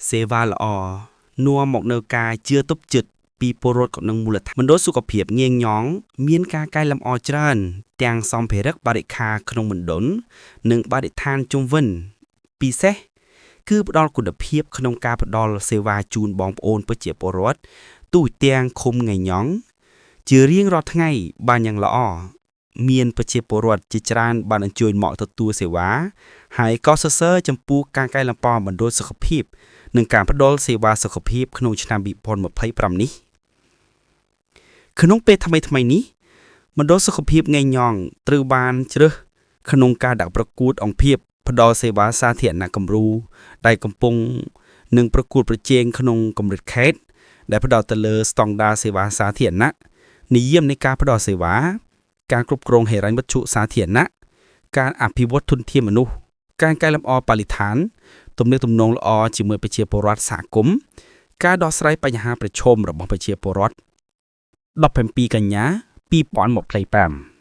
សេវាល្អនាំមកនៅការជឿទុកចិត្តពីពលរដ្ឋក៏នឹងមូលដ្ឋានមណ្ឌលសុខភាពងៀងញងមានការកែលម្អច្រើនទាំងសម្ភារៈបរិក្ខារក្នុងមណ្ឌលនិងបរិស្ថានជុំវិញពិសេសគឺផ្ដល់គុណភាពក្នុងការផ្ដល់សេវាជូនបងប្អូនប្រជាពលរដ្ឋទូទាំងឃុំងៃញងជារៀងរាល់ថ្ងៃបានយ៉ាងល្អមានប្រជាពលរដ្ឋជាច្រើនបានអញ្ជើញមកទទួលសេវាហើយក៏សរសើរចំពោះការកែលម្អមណ្ឌលសុខភាពនិងការផ្ដល់សេវាសុខភាពក្នុងឆ្នាំ2025នេះក្នុងពេលថ្មីនេះមណ្ឌលសុខភាពងៃញងត្រូវបានជ្រើសក្នុងការដាក់ប្រកួតអង្គភាពផ្ដល់សេវាសាធារណៈគំរូដែលកំពុងនឹងប្រកួតប្រជែងក្នុងកម្រិតខេត្តដែលផ្ដល់ទៅលើស្តង់ដារសេវាសាធារណៈនិយមនៃការផ្ដល់សេវាការគ្រប់គ្រងហិរញ្ញវត្ថុសាធារណៈការអភិវឌ្ឍធនធានមនុស្សការកែលម្អបរិស្ថានទំនាក់ទំនងល្អជាមួយប្រជាពលរដ្ឋសហគមន៍ការដោះស្រាយបញ្ហាប្រឈមរបស់ប្រជាពលរដ្ឋ17 កញ្ញា 2025